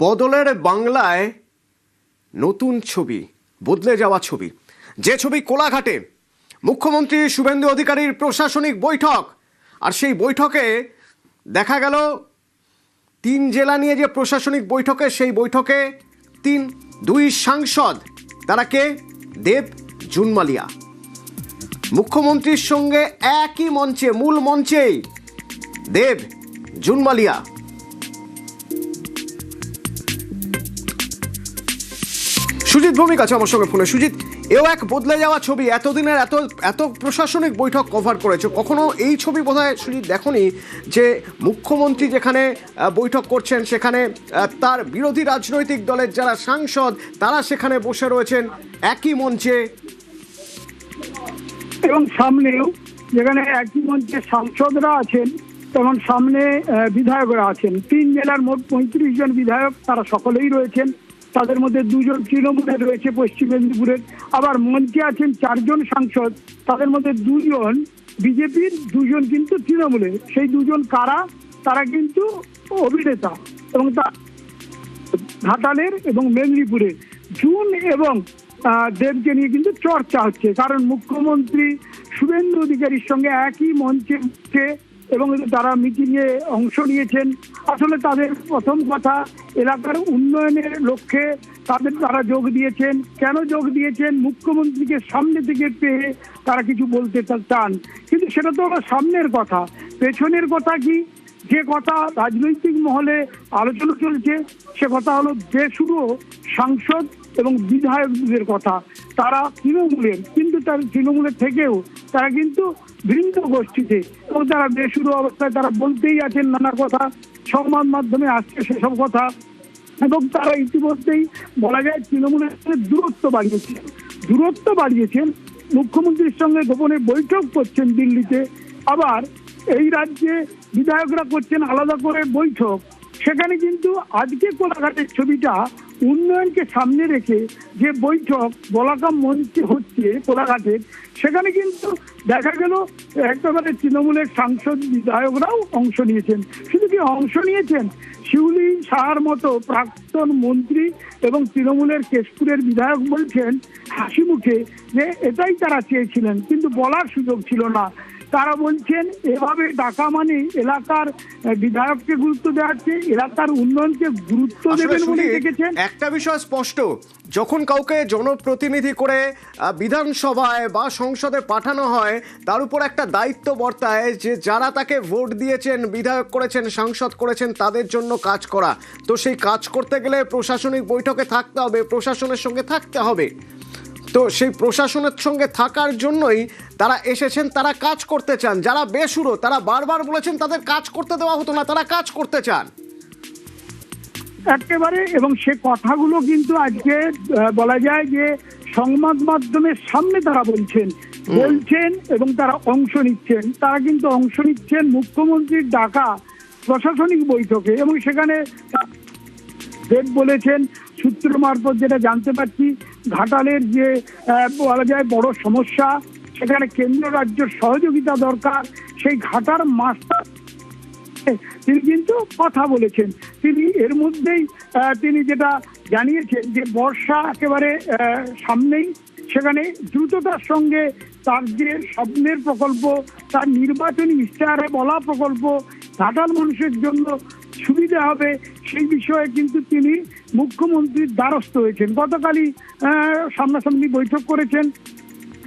বদলের বাংলায় নতুন ছবি, বদলে যাওয়া ছবি, যে ছবি কোলাঘাটে মুখ্যমন্ত্রী শুভেন্দু অধিকারীর প্রশাসনিক বৈঠক। আর সেই বৈঠকে দেখা গেল 3 জেলা নিয়ে যে প্রশাসনিক বৈঠকে, সেই বৈঠকে 2 সাংসদ, তারা কে? দেব, জুনমালিয়া, মুখ্যমন্ত্রীর সঙ্গে একই মঞ্চে, মূল মঞ্চেই দেব, জুনমালিয়া। সুজিত ভৌমিক আছে আমার সঙ্গে ফোনে। সুজিত, এও এক বদলে যাওয়া ছবি। এতদিনের এত প্রশাসনিক বৈঠক কভার করেছে, কখনো এই ছবি বোধহয় সুজিত দেখনি যে মুখ্যমন্ত্রী যেখানে বৈঠক করছেন সেখানে তার বিরোধী রাজনৈতিক দলের যারা সাংসদ তারা সেখানে বসে রয়েছেন একই মঞ্চে, এবং সামনেও যেখানে একই মঞ্চে সাংসদরা আছেন তেমন সামনে বিধায়করা আছেন। 3 জেলার মোট 35 জন বিধায়ক, তারা সকলেই রয়েছেন। তাদের মধ্যে 2 জন তৃণমূলের রয়েছে পশ্চিম মেদিনীপুরের, আবার মঞ্চে আছেন 4 জন সাংসদ, তাদের মধ্যে 2 জন বিজেপির, 2 জন কিন্তু তৃণমূলের। সেই 2 জন কারা? তারা কিন্তু অভিনেতা, এবং ঘাটালের এবং মেদিনীপুরের জুন এবং দেবকে নিয়ে কিন্তু চর্চা হচ্ছে, কারণ মুখ্যমন্ত্রী শুভেন্দু অধিকারীর সঙ্গে একই মঞ্চে উঠে এবং তারা মিটিংয়ে অংশ নিয়েছেন। আসলে তাদের প্রথম কথা, এলাকার উন্নয়নের লক্ষ্যে তারা যোগ দিয়েছেন। কেন যোগ দিয়েছেন? মুখ্যমন্ত্রীকে সামনে থেকে পেয়ে তারা কিছু বলতে চান, কিন্তু সেটা তো ওরা সামনের কথা। পেছনের কথা কি? যে কথা রাজনৈতিক মহলে আলোচনা চলছে সে কথা হলো বেসুরো সাংসদ এবং বিধায়কদের কথা। তারা তৃণমূলের, কিন্তু তার তৃণমূলের থেকেও তারা কিন্তু ভিন্ন গোষ্ঠীতে, এবং তারা বেসুরো অবস্থায় তারা বলতেই আছেন নানা কথা, সংবাদ মাধ্যমে আসছে সেসব কথা, এবং তারা ইতিমধ্যেই বলা যায় তৃণমূলের সঙ্গে দূরত্ব বাড়িয়েছেন। মুখ্যমন্ত্রীর সঙ্গে গোপনে বৈঠক করছেন দিল্লিতে, আবার এই রাজ্যে বিধায়করা করছেন আলাদা করে বৈঠক। সেখানে কিন্তু আজকে কোলাঘাটের ছবিটা উন্নয়নকে সামনে রেখে যে বৈঠক বলাকাম মঞ্চে হচ্ছে কোলাঘাটের, সেখানে কিন্তু দেখা গেল একেবারে তৃণমূলের সাংসদ বিধায়করাও অংশ নিয়েছেন। শুধু কি অংশ নিয়েছেন, শিউলি সাহার মতো প্রাক্তন মন্ত্রী এবং তৃণমূলের কেশপুরের বিধায়ক বলছেন হাসি মুখে যে এটাই তারা চেয়েছিলেন, কিন্তু বলার সুযোগ ছিল না। তারা বলছেন এভাবে ডাকা মানে এলাকার বিধায়ককে গুরুত্ব দেওয়াচ্ছে, এলাকার উন্নয়নকে গুরুত্ব দেবেন বলে দেখেছেন। একটা বিষয় স্পষ্ট, যখন কাউকে জনপ্রতিনিধি করে বিধানসভায় বা সংসদে পাঠানো হয় তার উপর একটা দায়িত্ব বর্তায় যে যারা তাকে ভোট দিয়েছেন, বিধায়ক করেছেন, সাংসদ করেছেন, তাদের জন্য কাজ করা। তো সেই কাজ করতে গেলে প্রশাসনিক বৈঠকে থাকতে হবে, প্রশাসনের সঙ্গে থাকতে হবে। তো সেই প্রশাসনের সঙ্গে থাকার জন্যই তারা এসেছেন, তারা কাজ করতে চান। যারা বেসুরো তারা বারবার বলেছেন তাদের কাজ করতে দেওয়া হতো না, তারা কাজ করতে চান একেবারে। এবং সে কথাগুলো কিন্তু আজকে বলা যায় যে সংবাদ মাধ্যমের সামনে তারা বলছেন এবং তারা অংশ নিচ্ছেন। তারা কিন্তু অংশ নিচ্ছেন মুখ্যমন্ত্রীর ডাকা প্রশাসনিক বৈঠকে, এবং সেখানে দেব বলেছেন, সূত্র মারফত যেটা জানতে পারছি, ঘাটালের যে বলা যায় বড় সমস্যা, সেখানে কেন্দ্র রাজ্যের সহযোগিতা দরকার, সেই ঘাটার মাস্টার তিনি কিন্তু কথা বলেছেন। তিনি এর মধ্যেই তিনি যেটা জানিয়েছেন যে বর্ষা একেবারে সামনেই, সেখানে দ্রুততার সঙ্গে তার যে স্বপ্নের প্রকল্প, তার নির্বাচনী ইশতেহারে বলা প্রকল্প ঘাটাল মানুষের জন্য সুবিধা হবে, সেই বিষয়ে কিন্তু তিনি মুখ্যমন্ত্রীর দ্বারস্থ হয়েছেন। গতকালই সামনাসামনি বৈঠক করেছেন,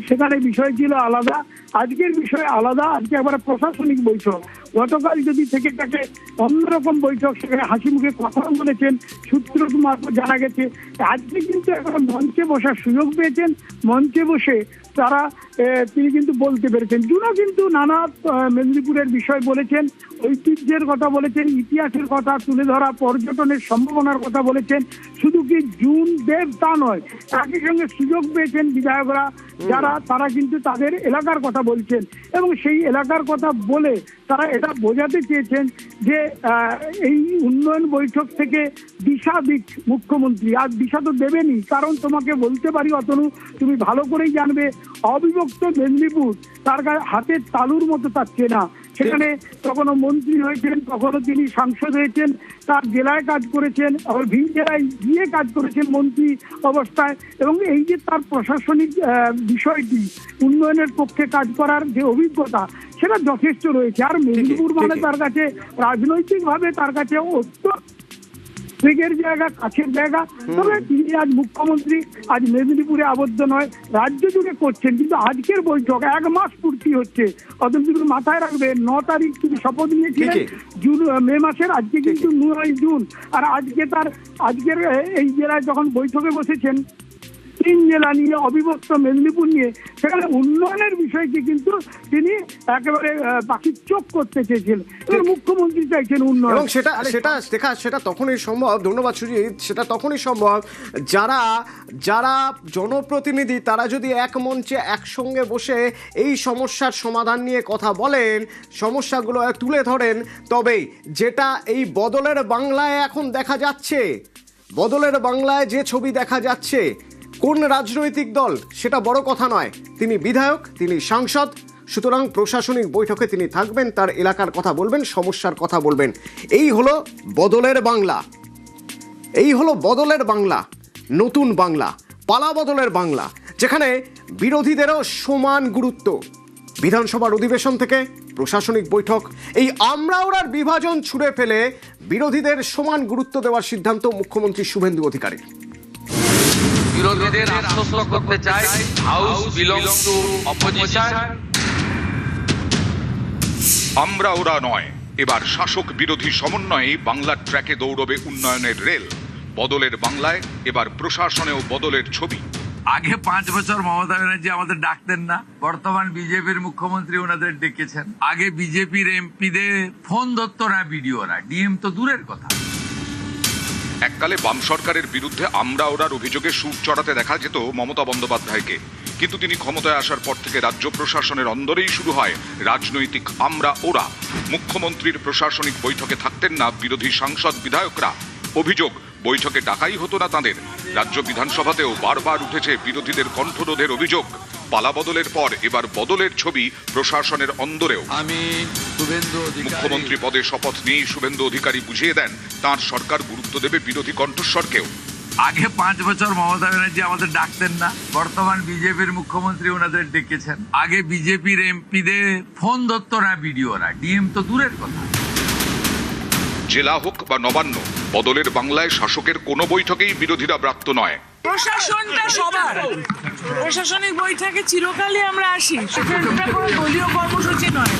সেখানে বিষয় ছিল আলাদা, আজকের বিষয় আলাদা। আজকে একবারে প্রশাসনিক বৈঠক। গতকাল যদি থেকে থাকে অন্যরকম বৈঠক, সেখানে হাসি মুখে কথা বলেছেন, সূত্র মারফত জানা গেছে। আজকে কিন্তু এখন মঞ্চে বসার সুযোগ পেয়েছেন, মঞ্চে বসে তারা তিনি কিন্তু বলতে পেরেছেন। জুনও কিন্তু নানা মেদিনীপুরের বিষয় বলেছেন, ঐতিহ্যের কথা বলেছেন, ইতিহাসের কথা তুলে ধরা, পর্যটনের সম্ভাবনার কথা বলেছেন। শুধু কি জুন, দেব তা নয়, একই সঙ্গে সুযোগ পেয়েছেন বিধায়করা যারা, তারা কিন্তু তাদের এলাকার কথা বলছেন, এবং সেই এলাকার কথা বলে তারা এটা বোঝাতে চেয়েছেন যে এই উন্নয়ন বৈঠক থেকে দিশা দিক মুখ্যমন্ত্রী। আর দিশা তো দেবেনি, কারণ তোমাকে বলতে পারি অতনু, তুমি ভালো করেই জানবে, অবিভক্ত মেদিনীপুর তার হাতের তালুর মতো তার চেনা। সেখানে কখনো মন্ত্রী হয়েছেন, কখনো তিনি সাংসদ হয়েছেন, তার জেলায় কাজ করেছেন, আবার ভিন জেলায় গিয়ে কাজ করেছেন মন্ত্রী অবস্থায়। এবং এই যে তার প্রশাসনিক বিষয়টি, উন্নয়নের পক্ষে কাজ করার যে অভিজ্ঞতা, সেটা যথেষ্ট রয়েছে। আর মেদিনীপুর মানে তার কাছে রাজনৈতিকভাবে তার কাছে বেগের জায়গা, কাছের জায়গা। তবে তিনি আজ মুখ্যমন্ত্রী, আজ মেদিনীপুরে আবদ্ধ নয়, রাজ্য জুড়ে করছেন। কিন্তু আজকের বৈঠক 1 মাস পূর্তি হচ্ছে, অতদিন মাথায় রাখবে 9 তারিখ তিনি শপথ নিয়েছিলেন মে মাসের, আজকে কিন্তু 9 জুন। আর আজকের এই জেলায় যখন বৈঠকে বসেছেন 3 জেলা নিয়ে, অবিভক্ত মেদিনীপুর নিয়ে, সেখানে উন্নয়নের বিষয়টি কিন্তু তিনি একেবারে পাখির চোখ করতে চেয়েছেন। মুখ্যমন্ত্রী চাইছেন উন্নয়ন, এবং সেটা তখনই সম্ভব। ধন্যবাদ সুজিত। সেটা তখনই সম্ভব যারা জনপ্রতিনিধি, তারা যদি এক মঞ্চে একসঙ্গে বসে এই সমস্যার সমাধান নিয়ে কথা বলেন, সমস্যাগুলো তুলে ধরেন, তবেই। যেটা এই বদলের বাংলায় এখন দেখা যাচ্ছে, বদলের বাংলায় যে ছবি দেখা যাচ্ছে, কোন রাজনৈতিক দল সেটা বড় কথা নয়, তিনি বিধায়ক, তিনি সাংসদ, সুতরাং প্রশাসনিক বৈঠকে তিনি থাকবেন, তার এলাকার কথা বলবেন, সমস্যার কথা বলবেন। এই হলো বদলের বাংলা, এই হলো বদলের বাংলা, নতুন বাংলা, পালা বদলের বাংলা, যেখানে বিরোধীদেরও সমান গুরুত্ব। বিধানসভার অধিবেশন থেকে প্রশাসনিক বৈঠক, এই আমরাওরার বিভাজন ছুঁড়ে ফেলে বিরোধীদের সমান গুরুত্ব দেওয়ার সিদ্ধান্ত মুখ্যমন্ত্রী শুভেন্দু অধিকারীর। বিরোধীদের আশ্বস্ত করতে চাই, হাউস বিলংস টু অপোজিশন। আমরা ওরা নয়, এবার শাসক বিরোধী সমন্বয়ে বাংলার ট্র্যাকে দৌড়বে উন্নয়নের রেল। বদলের বাংলায় এবার প্রশাসনেও বদলের ছবি। আগে 5 বছর মমতা ব্যানার্জি আমাদের ডাকতেন না, বর্তমান বিজেপির মুখ্যমন্ত্রী ওনাদের ডেকেছেন। আগে বিজেপির এমপিদের ফোন ধরত না বিডিওরা, ডিএম তো দূরের কথা। এককালে বাম সরকারের বিরুদ্ধে আমরা ওরার অভিযোগে সুর চড়াতে দেখা যেত মমতা বন্দ্যোপাধ্যায়কে, কিন্তু তিনি ক্ষমতায় আসার পর থেকে রাজ্য প্রশাসনের অন্দরেই শুরু হয় রাজনৈতিক আমরা ওরা। মুখ্যমন্ত্রীর প্রশাসনিক বৈঠকে থাকতেন না বিরোধী সাংসদ বিধায়করা। অভিযোগ, বৈঠকে ডাকাই হতো না তাদের। রাজ্য বিধানসভাতেও বারবার উঠেছে বিরোধীদের কণ্ঠরোধের অভিযোগ। পালা বদলের পর এবার বদলের ছবি প্রশাসনের অন্দরেও। আমি শুভেন্দু মুখ্যমন্ত্রী পদে শপথ নিয়েই শুভেন্দু অধিকারী বুঝিয়ে দেন তাঁর সরকার গুরুত্ব দেবে বিরোধী কণ্ঠস্বরকেও। আগে 5 বছর মমতা ব্যানার্জি আমাদের ডাকতেন না, বর্তমান বিজেপির মুখ্যমন্ত্রী ওনাদের ডেকেছেন। আগে বিজেপির এমপিদের ফোন ধরত না বিডিওরা, ডিএম তো দূরের কথা। জেলা হোক বা নবান্ন, বদলের বাংলায় শাসকের কোনো বৈঠকেই বিরোধীরা ব্রাত্য নয়। প্রশাসনটা সবার, প্রশাসনিক বৈঠকে চিরকালই আমরা আসি, সেটা কোনো দলীয় কর্মসূচি নয়।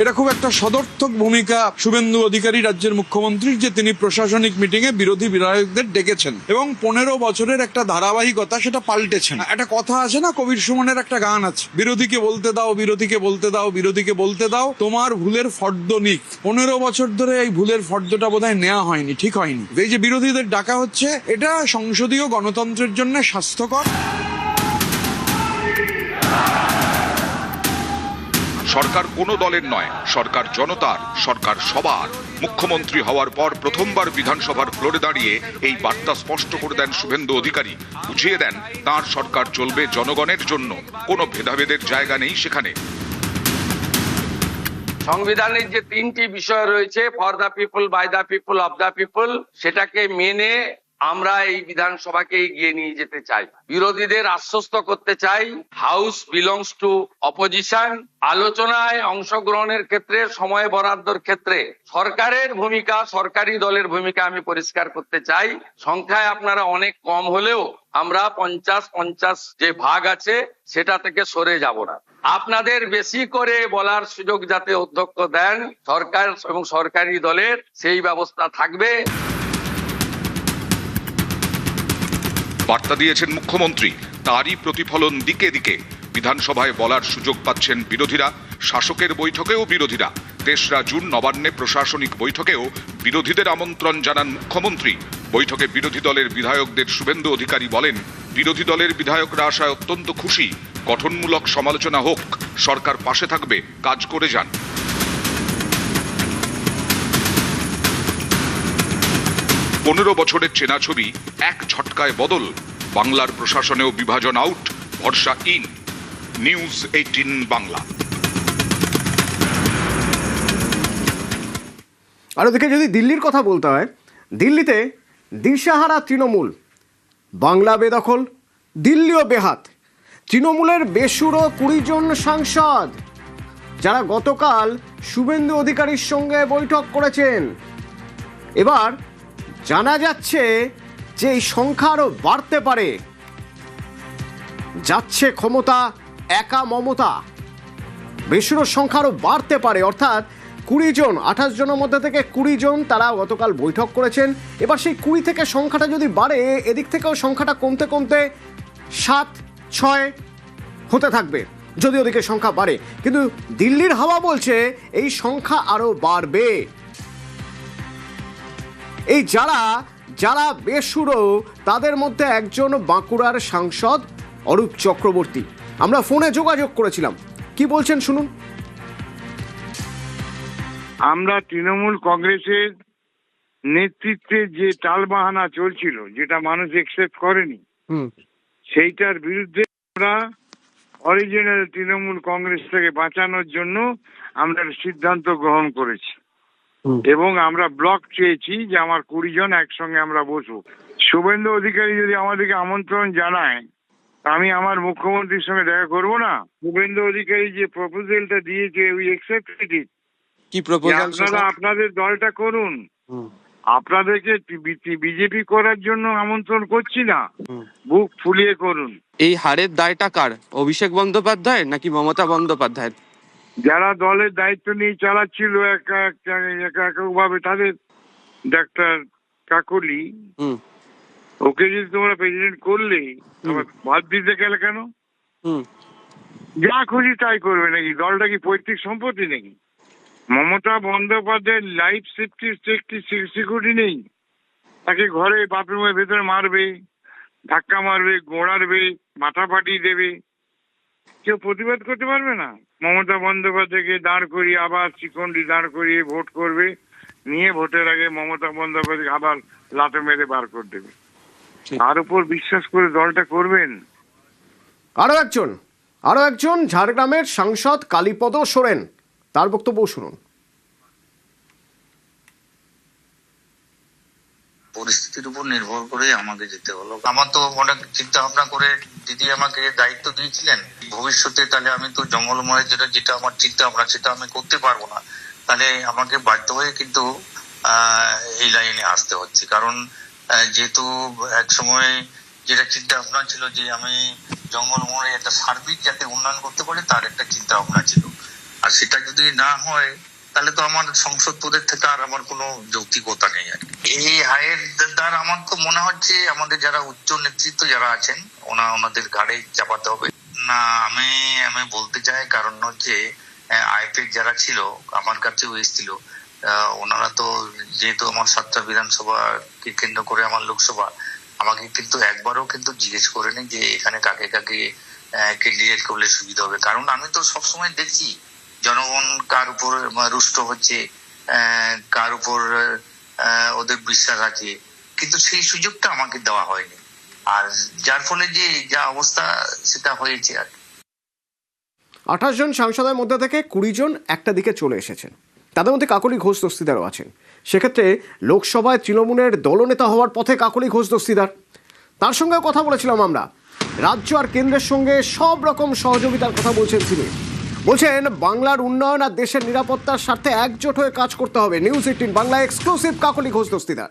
এটা খুব একটা সদর্থক ভূমিকা শুভেন্দু অধিকারী রাজ্যের মুখ্যমন্ত্রীর, যে তিনি প্রশাসনিক মিটিংয়ে বিরোধী বিধায়কদের ডেকেছেন এবং 15 বছরের একটা ধারাবাহিকতা সেটা পাল্টেছেন। একটা কথা আছে না, কবির সুমনের একটা গান আছে, বিরোধীকে বলতে দাও, বিরোধীকে বলতে দাও, বিরোধীকে বলতে দাও, তোমার ভুলের ফর্দ নিক। 15 বছর ধরে এই ভুলের ফর্দটা বোধহয় নেওয়া হয়নি, ঠিক হয়নি। এই যে বিরোধীদের ডাকা হচ্ছে, এটা সংসদীয় গণতন্ত্রের জন্য স্বাস্থ্যকর। সরকার কোনো দলের নয়, সরকার জনতার, সরকার সবার। মুখ্যমন্ত্রী হওয়ার পর প্রথমবার বিধানসভার ফ্লোরে দাঁড়িয়ে এই বার্তা স্পষ্ট করে দেন শুভেন্দু অধিকারী। বুঝিয়ে দেন তাঁর সরকার চলবে জনগণের জন্য, কোনো ভেদাভেদের জায়গা নেই সেখানে। সংবিধানের যে 3টি বিষয় রয়েছে, for the people, by the people, of the people, সেটাকে মেনে আমরা এই বিধানসভাকে এগিয়ে নিয়ে যেতে চাই। বিরোধীদের আশ্বস্ত করতে চাই, হাউস বিলংস টু অপোজিশন। আলোচনায় অংশগ্রহণের ক্ষেত্রে, সময় বরাদ্দর ক্ষেত্রে সরকারের ভূমিকা, সরকারি দলের ভূমিকা আমি পরিষ্কার করতে চাই। সংখ্যায় আপনারা অনেক কম হলেও আমরা 50-50 যে ভাগ আছে সেটা থেকে সরে যাব না। আপনাদের বেশি করে বলার সুযোগ যাতে অধ্যক্ষ দেন সরকার এবং সরকারি দলের, সেই ব্যবস্থা থাকবে। বার্তা দিয়েছেন মুখ্যমন্ত্রী, তারই প্রতিফলন দিকে দিকে। বিধানসভায় বলার সুযোগ পাচ্ছেন বিরোধীরা, শাসকের বৈঠকেও বিরোধীরা। 3রা জুন নবান্নে প্রশাসনিক বৈঠকেও বিরোধীদের আমন্ত্রণ জানান মুখ্যমন্ত্রী। বৈঠকে বিরোধী দলের বিধায়কদের শুভেন্দু অধিকারী বলেন, বিরোধী দলের বিধায়করা আসায় অত্যন্ত খুশি। গঠনমূলক সমালোচনা হোক, সরকার পাশে থাকবে, কাজ করে যান। 15 বছরের চেনা ছবি এক ঝটকায় বদল। বাংলার প্রশাসনেও বিভাজন আউট, ভরসা ইন। নিউজ 18 বাংলা। আর ওদিকে যদি দিল্লির কথা বলতে হয়, দিল্লিতে দিশাহারা তৃণমূল, বাংলা বেদখল, দিল্লিও বেহাত। তৃণমূলের বেসুরো 20 জন সাংসদ যারা গতকাল শুভেন্দু অধিকারীর সঙ্গে বৈঠক করেছেন। এবার জানা যাচ্ছে যে এই সংখ্যা আরও বাড়তে পারে। যাচ্ছে ক্ষমতা একা মমতা, বেসুরোর সংখ্যা আরও বাড়তে পারে, অর্থাৎ 20 জন, 28 জনের মধ্যে থেকে 20 জন তারা গতকাল বৈঠক করেছেন। এবার সেই 20 থেকে সংখ্যাটা যদি বাড়ে, এদিক থেকেও সংখ্যাটা কমতে কমতে 7-6 হতে থাকবে যদি ওদিকে সংখ্যা বাড়ে। কিন্তু দিল্লির হাওয়া বলছে এই সংখ্যা আরও বাড়বে। এই যারা যারা বেসুরো তাদের মধ্যে একজন বাঁকুড়ার সাংসদ অরূপ চক্রবর্তী। আমরা ফোনে যোগাযোগ করেছিলাম, কি বলছেন শুনুন। আমরা তৃণমূল কংগ্রেসের নেতৃত্বে যে টালবাহানা চলছিল, যেটা মানুষ একসেপ্ট করেনি, সেইটার বিরুদ্ধে আমরা অরিজিনাল তৃণমূল কংগ্রেস থেকে বাঁচানোর জন্য আমরা সিদ্ধান্ত গ্রহণ করেছি এবং আমরা ব্লক চেয়েছি যে আমার 20 জন একসঙ্গে আমরা বসবো। শুভেন্দু অধিকারী যদি আমাদেরকে আমন্ত্রণ জানায়, আমি আমার মুখ্যমন্ত্রীর সঙ্গে দেখা করবো না? শুভেন্দু অধিকারী যে প্রপোজালটা দিয়েছে, উই অ্যাকসেপ্টেড ইট। কি প্রপোজাল? আপনারা আপনাদের দলটা করুন, আপনাদেরকে বিজেপি করার জন্য আমন্ত্রণ করছি না, বুক ফুলিয়ে করুন। এই হারের দায়টা কার? অভিষেক বন্দ্যোপাধ্যায় নাকি মমতা বন্দ্যোপাধ্যায়? যারা দলের দায়িত্ব নিয়ে চালাচ্ছিল এককভাবে, তাদের ডাক্তার কাকলি, ওকে যদি তোমরা প্রেসিডেন্ট করলে বাদ দিতে গেলে কেন? যা খুশি তাই করবে নাকি? দলটা কি পৈতৃক সম্পত্তি নাকি? মমতা বন্দ্যোপাধ্যায়ের লাইফ সেফটি সিকিউরিটি নেই। তাকে ঘরে বাথরুমের ভেতরে মারবে, ধাক্কা মারবে, গোড়ারবে, মাথা ফাটিয়ে দেবে, কেউ প্রতিবাদ করতে পারবে না। মমতা বন্দ্যোপাধ্যায়কে দাঁড় করিয়ে আবার চিকন্ডি দাঁড় করিয়ে ভোট করবে, নিয়ে ভোটের আগে মমতা বন্দ্যোপাধ্যায় আবার লাথে মেরে বার করে দেবে। তার উপর বিশ্বাস করে দলটা করবেন। আরো একজন ঝাড়গ্রামের সাংসদ কালীপদ সোরেন, তার বক্তব্য শুনুন। পরিস্থিতির উপর নির্ভর করে আমাকে যেতে হলো। আমার তো অনেক চিন্তা ভাবনা করে দিদি আমাকে দায়িত্ব দিয়েছিলেন ভবিষ্যতে, তাহলে আমি তো জঙ্গলময় যেটা আমার চিন্তা ভাবনা সেটা আমি করতে পারবো না, তাহলে আমাকে বাধ্য হয়ে কিন্তু এই লাইনে আসতে হচ্ছে। কারণ যেহেতু এক সময় যেটা চিন্তা ভাবনা ছিল যে আমি জঙ্গলময় একটা সার্বিক যাতে উন্নয়ন করতে পারি, তার একটা চিন্তা ভাবনা ছিল। আর সেটা যদি না হয় তাহলে তো আমার সংসদ পদের থেকে আর আমার কোনো যৌক্তিকতা নেই আর কি। এই হায়ের দ্বারা আমার তো মনে হচ্ছে আমাদের যারা উচ্চ নেতৃত্ব যারা আছেন ওনাদের ঘাড়ে চাপাতে হবে না। আমি বলতে চাই, কারণ হচ্ছে আইপ্যাক যারা ছিল আমার কাছেও এসেছিল, ওনারা তো যেহেতু আমার 7টা বিধানসভাকে কেন্দ্র করে আমার লোকসভা, আমাকে কিন্তু একবারও কিন্তু জিজ্ঞেস করেনি যে এখানে কাকে কাকে ক্যান্ডিডেট করলে সুবিধা হবে। কারণ আমি তো সবসময় দেখছি জনগণ কার উপর রুষ্ট হচ্ছে, কার উপর ওদের বিশ্বাস আছে, কিন্তু সেই সুযোগটা আমাকে দেওয়া হয়নি, আর যার ফলে যে যা অবস্থা সেটা হয়েছে আর। 28 জন সাংসদের মধ্যে থেকে 20 জন একটা দিকে চলে এসেছেন, তাদের মধ্যে কাকলি ঘোষ দস্তিদারও আছেন। সেক্ষেত্রে লোকসভায় তৃণমূলের দলনেতা হওয়ার পথে কাকলি ঘোষ দস্তিদার, তার সঙ্গেও কথা বলেছিলাম আমরা। রাজ্য আর কেন্দ্রের সঙ্গে সব রকম সহযোগিতার কথা বলছেন তিনি। বলছেন বাংলার উন্নয়ন আর দেশের নিরাপত্তার স্বার্থে একজোট হয়ে কাজ করতে হবে। News 18 Bangla exclusive Kakoli Ghosh Dastidar.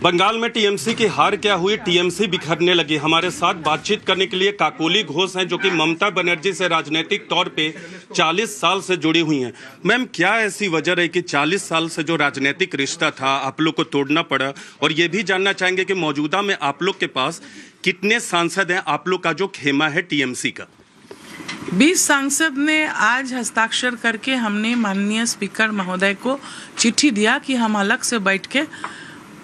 बंगाल में टीएमसी की हार क्या हुई, टीएमसी बिखरने लगी। हमारे साथ बातचीत करने के लिए काकोली घोष हैं, जो कि ममता बनर्जी से राजनीतिक तौर पे 40 साल से जुड़ी हुई हैं। मैम, क्या ऐसी वजह रही कि 40 साल से जो राजनीतिक रिश्ता था आप लोग को तोड़ना पड़ा? और ये भी जानना चाहेंगे कि मौजूदा में आप लोग के पास कितने सांसद हैं, आप लोग का जो खेमा है टीएमसी का? 20 सांसद ने आज हस्ताक्षर करके हमने माननीय स्पीकर महोदय को चिट्ठी दिया कि हम अलग से बैठ के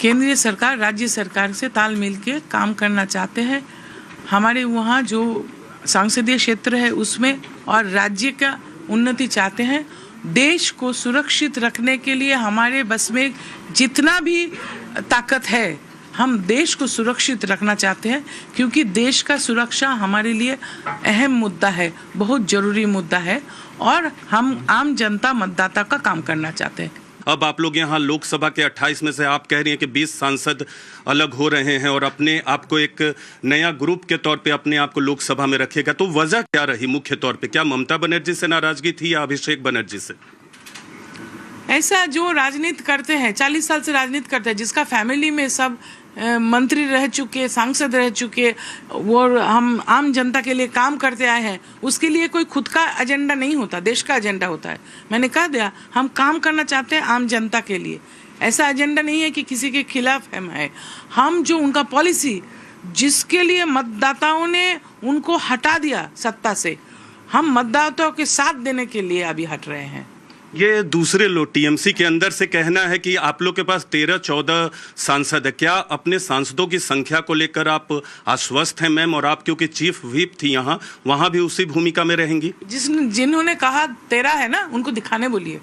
केंद्रीय सरकार राज्य सरकार से तालमेल के काम करना चाहते हैं। हमारे वहाँ जो संसदीय क्षेत्र है उसमें और राज्य का उन्नति चाहते हैं। देश को सुरक्षित रखने के लिए हमारे बस में जितना भी ताकत है हम देश को सुरक्षित रखना चाहते हैं, क्योंकि देश का सुरक्षा हमारे लिए अहम मुद्दा है, बहुत जरूरी मुद्दा है, और हम आम जनता मतदाता का काम करना चाहते हैं। अब आप लोग यहाँ लोकसभा के 28 में से आप कह रही हैं कि 20 सांसद अलग हो रहे हैं और अपने आप को एक नया ग्रुप के तौर पे अपने आप को लोकसभा में रखेगा, तो वजह क्या रही मुख्य तौर पे? क्या ममता बनर्जी से नाराजगी थी या अभिषेक बनर्जी से? ऐसा जो राजनीति करते हैं, 40 साल से राजनीति करते हैं, जिसका फैमिली में सब मंत्री रह चुके, सांसद रह चुके, वो हम आम जनता के लिए काम करते आए हैं, उसके लिए कोई खुद का एजेंडा नहीं होता, देश का एजेंडा होता है। मैंने कह दिया, हम काम करना चाहते हैं आम जनता के लिए, ऐसा एजेंडा नहीं है कि किसी के खिलाफ हम जो उनका पॉलिसी जिसके लिए मतदाताओं ने उनको हटा दिया सत्ता से, हम मतदाताओं के साथ देने के लिए अभी हट रहे हैं। ये दूसरे लोग टीएमसी के अंदर से कहना है कि आप लोग के पास 13-14 सांसद है, क्या अपने सांसदों की संख्या को लेकर आप आश्वस्त हैं मैम? और आप क्योंकि चीफ व्हिप थी यहाँ, वहाँ भी उसी भूमिका में रहेंगी? जिन्होंने कहा 13 है ना, उनको दिखाने बोलिए,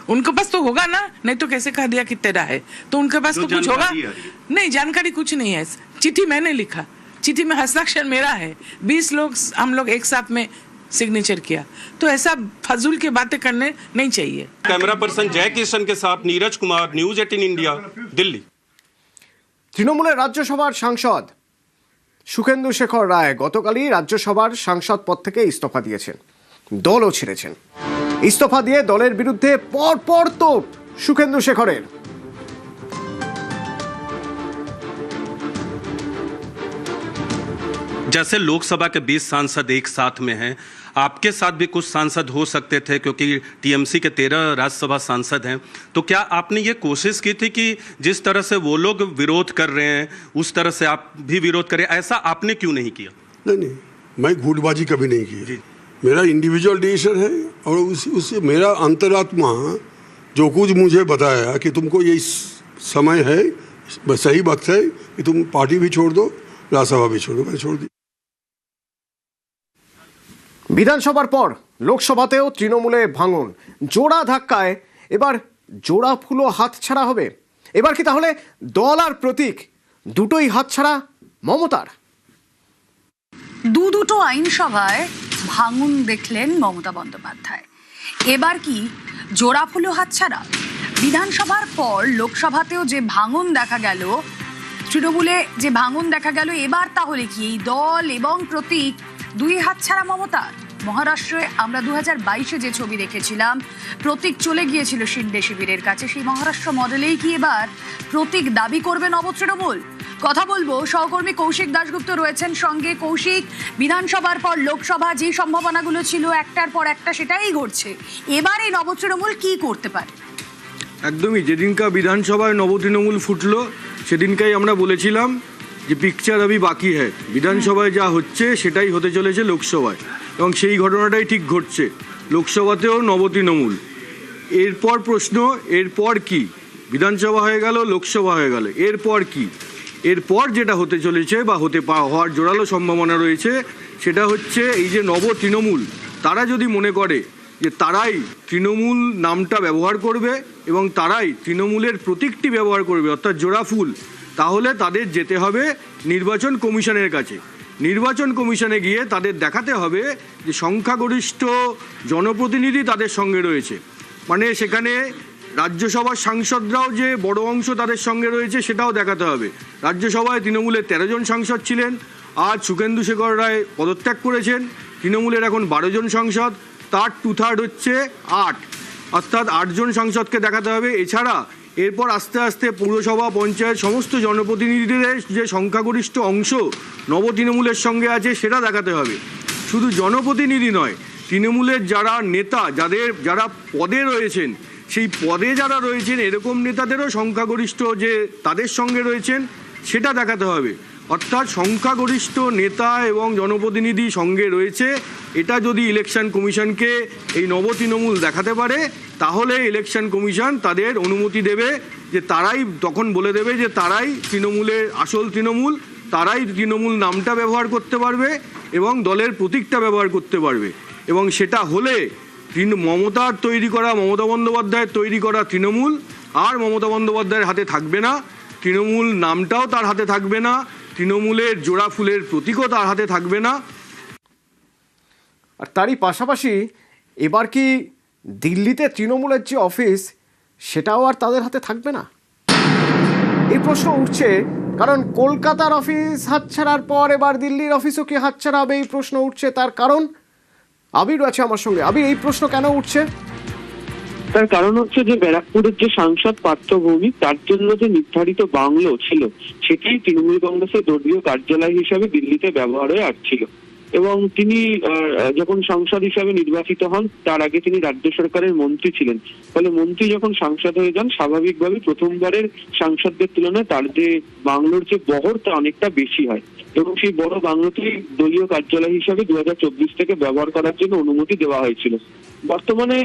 उनके पास तो होगा ना, नहीं तो कैसे कह दिया कि 13 है? तो उनके पास तो कुछ होगा नहीं, जानकारी कुछ नहीं है। चिट्ठी मैंने लिखा, चिट्ठी में हस्ताक्षर मेरा है, 20 लोग हम लोग एक साथ में सिग्नेचर किया, तो ऐसा फजूल की बातें करने नहीं चाहिए। कैमरा पर्सन जय किशन के साथ नीरज कुमार, न्यूज 18 इंडिया, दिल्ली। তৃণমূলের রাজ্যসভার সাংসদ সুখেন্দু শেখর রায় গতকালই রাজ্যসভার সাংসদ পদ থেকে ইস্তফা দিয়েছেন, দলও ছেড়েছেন। ইস্তফা দিয়ে দলের বিরুদ্ধে পরপর তোপ সুখেন্দু শেখরের। जैसे लोकसभा के 20 सांसद एक साथ में हैं, आपके साथ भी कुछ सांसद हो सकते थे क्योंकि टीएमसी के 13 राज्यसभा सांसद हैं, तो क्या आपने ये कोशिश की थी कि जिस तरह से वो लोग विरोध कर रहे हैं उस तरह से आप भी विरोध करें? ऐसा आपने क्यों नहीं किया? नहीं, मैं गुटबाजी कभी नहीं की। मेरा इंडिविजुअल डिसीजन है और उससे मेरा अंतरात्मा जो कुछ मुझे बताया कि तुमको ये समय है, सही वक्त है कि तुम पार्टी भी छोड़ दो, राज्यसभा भी छोड़ दो, मैंने छोड़ दी। বিধানসভার পর লোকসভাতেও তৃণমূলে ভাঙন, জোড়া ধাক্কায় এবার জোড়া ফুলও হাতছাড়া হবে। এবার কি তাহলে দল আর প্রতীক দুটোই হাতছাড়া মমতার? দুটো আইনসভায় ভাঙন দেখলেন মমতা বন্দ্যোপাধ্যায়, এবার কি জোড়া ফুলও হাতছাড়া? বিধানসভার পর লোকসভাতেও যে ভাঙন দেখা গেল, তৃণমূলে যে ভাঙন দেখা গেল, এবার তাহলে কি এই দল এবং প্রতীক দুই হাতছাড়া মমতার? মহারাষ্ট্রে আমরা 2022-এ যে ছবি দেখেছিলাম, প্রতীক চলে গিয়েছিল শিন্ডে শিবিরের কাছে, সেই মহারাষ্ট্র মডেলেই কি এবার প্রতীক দাবি করবে নবতৃণমূল? কথা বলবো, সহকর্মী কৌশিক দাশগুপ্ত রয়েছেন সঙ্গে। কৌশিক, বিধানসভার পর লোকসভা যে সম্ভাবনাগুলো ছিল একটার পর একটা সেটাই ঘটছে, এবার এই নবতৃণমূল কি করতে পারে? একদমই, যেদিনকার বিধানসভায় নবতৃণমূল ফুটলো সেদিনকাই আমরা বলেছিলাম যে পিকচার আবি বাকি হ্যাঁ, বিধানসভায় যা হচ্ছে সেটাই হতে চলেছে লোকসভায়, এবং সেই ঘটনাটাই ঠিক ঘটছে। লোকসভাতেও নবতৃণমূল। এরপর প্রশ্ন, এরপর কি? বিধানসভা হয়ে গেল, লোকসভা হয়ে গেল, এরপর কি? এরপর যেটা হতে চলেছে বা হওয়ার জোরালো সম্ভাবনা রয়েছে সেটা হচ্ছে এই যে নবতৃণমূল, তারা যদি মনে করে যে তারাই তৃণমূল নামটা ব্যবহার করবে এবং তারাই তৃণমূলের প্রতীকটি ব্যবহার করবে, অর্থাৎ জোড়া ফুল, তাহলে তাদের যেতে হবে নির্বাচন কমিশনের কাছে। নির্বাচন কমিশনে গিয়ে তাদের দেখাতে হবে যে সংখ্যাগরিষ্ঠ জনপ্রতিনিধি তাদের সঙ্গে রয়েছে, মানে সেখানে রাজ্যসভার সাংসদরাও যে বড় অংশ তাদের সঙ্গে রয়েছে সেটাও দেখাতে হবে। রাজ্যসভায় তৃণমূলের 13 জন সাংসদ ছিলেন, আজ সুখেন্দু শেখর রায় পদত্যাগ করেছেন, তৃণমূলের এখন 12 জন সাংসদ, তার 2/3 হচ্ছে 8, অর্থাৎ 8 জন সাংসদকে দেখাতে হবে। এছাড়া এরপর আস্তে আস্তে পৌরসভা, পঞ্চায়েত সমস্ত জনপ্রতিনিধিদের যে সংখ্যাগরিষ্ঠ অংশ নবতৃণমূলের সঙ্গে আছে সেটা দেখাতে হবে। শুধু জনপ্রতিনিধি নয়, তৃণমূলের যারা নেতা, যারা পদে রয়েছেন, সেই পদে যারা রয়েছেন এরকম নেতাদেরও সংখ্যাগরিষ্ঠ যে তাদের সঙ্গে রয়েছেন সেটা দেখাতে হবে। অর্থাৎ সংখ্যাগরিষ্ঠ নেতা এবং জনপ্রতিনিধি সঙ্গে রয়েছে, এটা যদি ইলেকশন কমিশনকে এই নবতৃণমূল দেখাতে পারে তাহলে ইলেকশন কমিশন তাদের অনুমতি দেবে, যে তারাই তখন বলে দেবে যে তারাই তৃণমূলের আসল তৃণমূল, তারাই তৃণমূল নামটা ব্যবহার করতে পারবে এবং দলের প্রতীকটা ব্যবহার করতে পারবে। এবং সেটা হলে মমতার তৈরি করা, মমতা বন্দ্যোপাধ্যায়ের তৈরি করা তৃণমূল আর মমতা বন্দ্যোপাধ্যায়ের হাতে থাকবে না, তৃণমূল নামটাও তার হাতে থাকবে না, তৃণমূলের জোড়া ফুলের প্রতীকও তার হাতে থাকবে না। আর তারই পাশাপাশি এবার কি দিল্লিতে তৃণমূলের যে অফিস সেটাও আর তাদের হাতে থাকবে না? এই প্রশ্ন উঠছে, কারণ কলকাতার অফিস হাতছাড়ার পর এবার দিল্লির অফিসও কি হাতছাড়া হবে, এই প্রশ্ন উঠছে। তার কারণ আবির আছে আমার সঙ্গে। আবির, এই প্রশ্ন কেন উঠছে? তার কারণ হচ্ছে যে ব্যারাকপুরের যে সাংসদ পার্থ ভৌমিক, তার জন্য যে নির্ধারিত বাংলো ছিল সেটি তৃণমূল কংগ্রেসের দলীয় কার্যালয় হিসাবে দিল্লিতে ব্যবহার হয়ে আসছিল। এবং তিনি যখন সাংসদ হিসাবে নির্বাচিত হন তার আগে তিনি রাজ্য সরকারের মন্ত্রী ছিলেন। ফলে মন্ত্রী যখন সাংসদ হয়ে যান, স্বাভাবিকভাবে প্রথমবারের সাংসদদের তুলনায় তার যে বাংলোর যে বহর তা অনেকটা বেশি হয় এবং সেই বড় বাংলোটি দলীয় কার্যালয় হিসাবে 2024 থেকে ব্যবহার করার জন্য অনুমতি দেওয়া হয়েছিল। বর্তমানে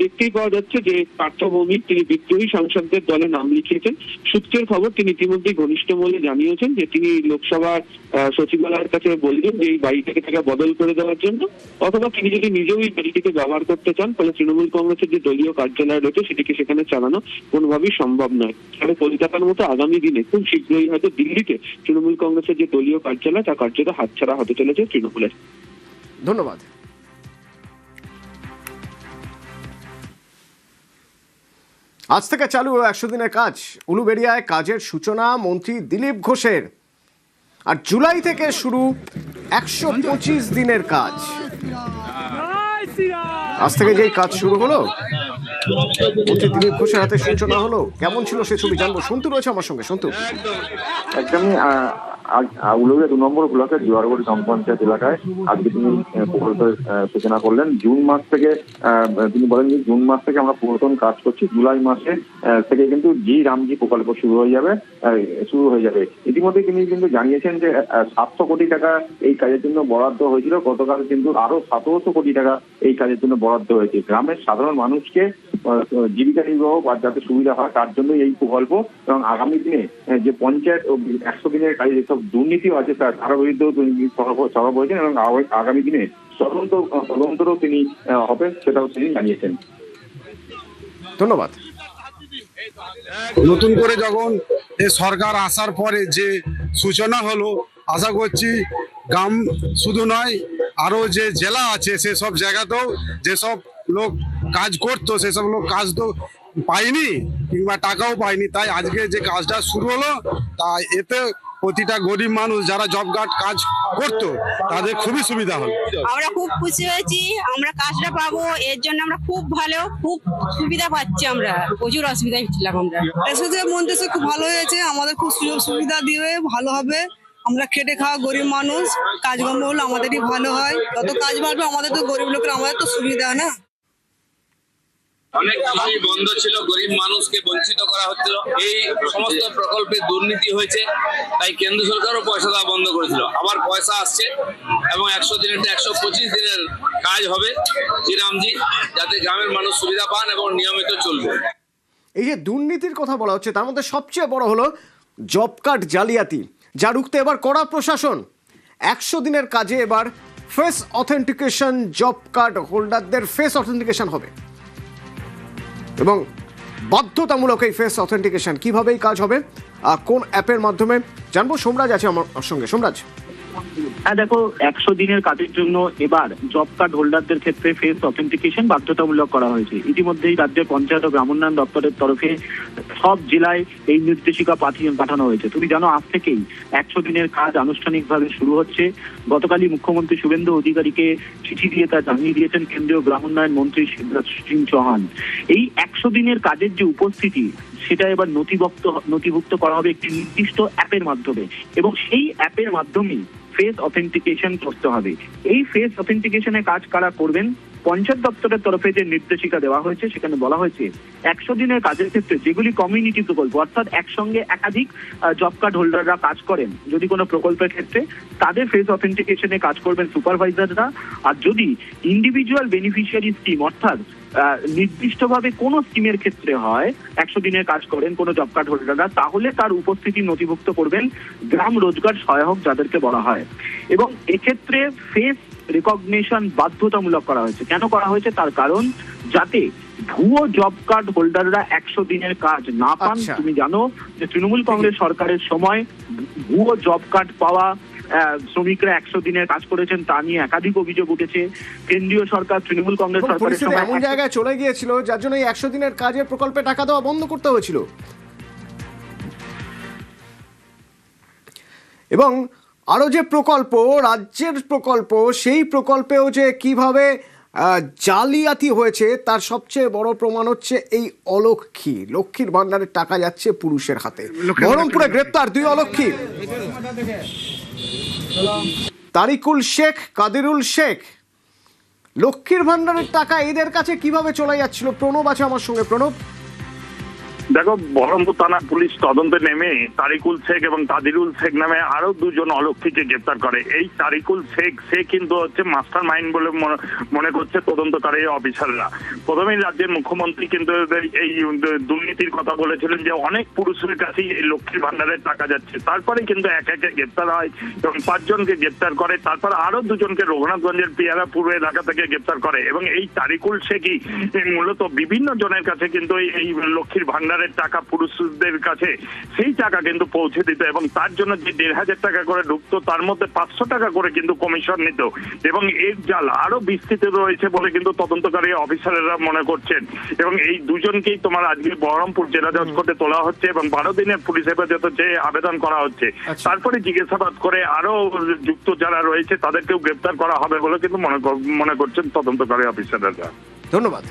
দেখতেই পাওয়া যাচ্ছে যে পার্থ ভৌমিক তিনি বিদ্রোহী সাংসদদের দলে নাম লিখিয়েছেন। সূত্রের খবর তিনি ইতিমধ্যেই ঘনিষ্ঠ মহলে জানিয়েছেন যে তিনি লোকসভার সচিবালয়ের কাছে বললেন যে এই বাড়িটাকে তাকে বদল করে দেওয়ার জন্য, অথবা তিনি যদি নিজেও এই বাড়িটিকে ব্যবহার করতে চান, ফলে তৃণমূল কংগ্রেসের যে দলীয় কার্যালয় রয়েছে সেটিকে সেখানে চালানো কোনোভাবেই সম্ভব নয়। ফলে কলকাতার মতো আগামী দিনে খুব শীঘ্রই হয়তো দিল্লিতে তৃণমূল কংগ্রেসের যে দলীয় কার্যালয় তা কার্যত হাতছাড়া হতে চলেছে তৃণমূলের। ধন্যবাদ। আজ থেকে চালু 100 দিনের কাজ। উলুবেড়িয়ায় কাজের সূচনা মন্ত্রী দিলীপ ঘোষের। আর জুলাই থেকে শুরু 125 দিনের কাজ। আজ থেকে যেই কাজ শুরু হলো, মন্ত্রী দিলীপ ঘোষের হাতে সূচনা হলো। কেমন ছিল সে ছবি জানবো। সন্তু রয়েছে আমার সঙ্গে। সন্তু, একদমই উলুবেড়িয়া 2 নম্বর ব্লকের জোয়ারগড়ি গ্রাম পঞ্চায়েত এলাকায় আজকে তিনি প্রকল্পের সূচনা করলেন। জুন মাস থেকে তিনি বলেন যে জুন মাস থেকে আমরা পুরাতন কাজ করছি, জুলাই মাসে থেকে কিন্তু জি রামজি প্রকল্প শুরু হয়ে যাবে। ইতিমধ্যে তিনি কিন্তু জানিয়েছেন যে 700 কোটি টাকা এই কাজের জন্য বরাদ্দ হয়েছিল। গতকাল কিন্তু আরো 1700 কোটি টাকা এই কাজের জন্য বরাদ্দ হয়েছে। গ্রামের সাধারণ মানুষকে জীবিকা নির্বাহ যাতে সুবিধা হয় তার জন্য এই প্রকল্প। এবং আগামী দিনে যে পঞ্চায়েত ও 100 দিনের কাজে যেসব দুর্নীতিও আছে তার বিরুদ্ধেও তিনি সরব হয়েছেন এবং আগামী দিনে তদন্তও তিনি হবেন, সেটাও তিনি জানিয়েছেন। ধন্যবাদ। নতুন করে যখন এই সরকার আসার পরে যে সূচনা হলো, আশা করছি গ্রাম শুধু নয় আরো যে জেলা আছে সেসব জায়গাতেও যেসব লোক কাজ করতো সেসব লোক কাজ তো পায়নি কিংবা টাকাও পায়নি। তাই আজকে যে কাজটা শুরু হলো, তা এতে প্রতিটা গরিব মানুষ যারা জব কার্ড কাজ করতো তাদের খুবই সুবিধা হলো। আমরা খুব খুশি হয়েছি, আমরা কাজটা পাবো, এর জন্য আমরা খুব সুবিধা পাচ্ছি। আমরা প্রচুর অসুবিধায় ছিলাম। আমরা মন্ত্রী খুব ভালো হয়েছে, আমাদের খুব সুযোগ সুবিধা দিয়ে ভালো হবে। আমরা খেটে খাওয়া গরিব মানুষ, কাজকর্ম হলো আমাদেরই ভালো হয়। যত কাজ বাড়বে আমাদের তো গরিব লোকের আমাদের তো সুবিধা না। অনেক কিছুই বন্ধ ছিল, গরিব মানুষকে বঞ্চিত করা হচ্ছিল। এই সমস্ত প্রকল্পে দুর্নীতি হয়েছে, তাই কেন্দ্র সরকারও পয়সা দেওয়া বন্ধ করেছিল। আবার পয়সা আসছে এবং 100 দিনের 125 দিনের কাজ হবে শ্রীরামজি, যাতে গ্রামের মানুষ সুবিধা পান এবং নিয়মিত চলবে। এই যে দুর্নীতির কথা বলা হচ্ছে, তার মধ্যে সবচেয়ে বড় হলো জব কার্ড জালিয়াতি, যা রুখতে এবার কড়া প্রশাসন। 100 দিনের কাজে এবার ফেস অথেন্টিকেশন, জব কার্ড হোল্ডারদের ফেস অথেন্টিকেশন হবে এবং বাধ্যতামূলক এই ফেস অথেন্টিকেশন। কিভাবে এই কাজ হবে, কোন অ্যাপের মাধ্যমে জানবো। সোমরাজ আছে আমার সঙ্গে। সোমরাজ, হ্যাঁ দেখো, 100 দিনের কাজের জন্য এবার জব কার্ড হোল্ডারদের ক্ষেত্রে ফেস অথেন্টিকেশন বাধ্যতামূলক করা হয়েছে। ইতিমধ্যেই রাজ্যের পঞ্চায়েত ও গ্রামোন্নয়ন দপ্তরের তরফে সব জেলায় এই নির্দেশিকা পাঠানো হয়েছে। তুমি জানো, আজ থেকেই 100 দিনের কাজ আনুষ্ঠানিকভাবে শুরু হচ্ছে। গতকালই মুখ্যমন্ত্রী শুভেন্দু অধিকারীকে চিঠি দিয়ে তা জানিয়ে দিয়েছেন কেন্দ্রীয় গ্রামোন্নয়ন মন্ত্রী শিবরাজ সিং চৌহান। এই 100 দিনের কাজের যে উপস্থিতি সেটা এবার নথিভুক্ত করা হবে একটি নির্দিষ্ট অ্যাপের মাধ্যমে এবং সেই অ্যাপের মাধ্যমেই ফেস অথেন্টিকেশন করতে হবে। এই ফেস অথেন্টিকেশনে কাজ কারা করবেন, পঞ্চায়েত দপ্তরের তরফে যে নির্দেশিকা দেওয়া হয়েছে সেখানে বলা হয়েছে 100 দিনের কাজের ক্ষেত্রে যেগুলি কমিউনিটি প্রকল্প, অর্থাৎ একসঙ্গে একাধিক জব কার্ড হোল্ডাররা কাজ করেন, যদি কোনো প্রকল্পের ক্ষেত্রে তাদের ফেস অথেন্টিকেশনে কাজ করবেন সুপারভাইজাররা। আর যদি ইন্ডিভিজুয়াল বেনিফিশিয়ারি স্কিম, অর্থাৎ নির্দিষ্টভাবে কোন স্কিমের ক্ষেত্রে হয় 100 দিনের কাজ করেন কোনো জব কার্ড হোল্ডাররা, তাহলে তার উপস্থিতি নথিভুক্ত করবেন গ্রাম রোজগার সহায়ক যাদেরকে বলা হয়। এবং এক্ষেত্রে ফেস রিকগনিশন বাধ্যতামূলক করা হয়েছে। কেন করা হয়েছে, তার কারণ যাতে ভুয়ো জব কার্ড হোল্ডাররা 100 দিনের কাজ না পান। আচ্ছা। তুমি জানো যে তৃণমূল কংগ্রেস সরকারের সময় ভুয়ো জব কার্ড পাওয়া শ্রমিকরা 100 দিনের কাজ করেছেন, তা নিয়ে একাধিক অভিযোগ উঠেছে। কেন্দ্রীয় সরকার তৃণমূল কংগ্রেস সরকারের পরিস্থিতি সময় এমন জায়গায় চলে গিয়েছিল যার জন্য এই 100 দিনের কাজের প্রকল্পে টাকা দেওয়া বন্ধ করতে হয়েছিল। এবং আরো যে প্রকল্প, রাজ্যের প্রকল্প, সেই প্রকল্পেও যে কিভাবে জালিয়াতি হয়েছে তার সবচেয়ে বড় প্রমাণ হচ্ছে এই লক্ষ্মীর ভান্ডারের টাকা যাচ্ছে পুরুষের হাতে। বহরমপুরে গ্রেপ্তার 2 অলক্ষী, তারিকুল শেখ, কাদিরুল শেখ। লক্ষ্মীর ভান্ডারের টাকা এদের কাছে কিভাবে চলে যাচ্ছিল? প্রণব আছে আমার সঙ্গে। প্রণব, দেখো, বহরমপুর থানা পুলিশ তদন্তে নেমে তারিকুল শেখ এবং কাদিরুল শেখ নামে আরো 2 জন অলক্ষীকে গ্রেপ্তার করে। এই তারিকুল শেখ সে কিন্তু হচ্ছে মাস্টার মাইন্ড বলে মনে করছে তদন্তকারী অফিসাররা। প্রথমেই রাজ্যের মুখ্যমন্ত্রী কিন্তু এই দুর্নীতির কথা বলেছিলেন যে অনেক পুরুষের কাছেই এই লক্ষ্মীর ভান্ডারের টাকা যাচ্ছে। তারপরে কিন্তু একে গ্রেপ্তার হয় এবং 5 জনকে গ্রেপ্তার করে। তারপর আরো 2 জনকে রঘুনাথগঞ্জের পিয়ারাপুর এলাকা থেকে গ্রেপ্তার করে। এবং এই তারিকুল শেখই মূলত বিভিন্ন জনের কাছে কিন্তু এই লক্ষ্মীর ভান্ডার টাকা পুরুষদের কাছে সেই টাকা কিন্তু পৌঁছে দিত এবং তার জন্য যে 1,500 টাকা করে ঢুকতো তার মধ্যে 500 টাকা করে কিন্তু কমিশন নিত। এবং এর জাল আরো বিস্তৃত রয়েছে বলে কিন্তু তদন্তকারী অফিসাররা মনে করছেন। এবং এই 2 জনকেই তোমার আজকে বহরমপুর জেলা জজ কোর্টে তোলা হচ্ছে এবং 12 দিনের পুলিশ হেফাজতে যে আবেদন করা হচ্ছে। তারপরে জিজ্ঞাসাবাদ করে আরো যুক্ত যারা রয়েছে তাদেরকেও গ্রেপ্তার করা হবে বলে কিন্তু মনে করছেন তদন্তকারী অফিসাররা। ধন্যবাদ।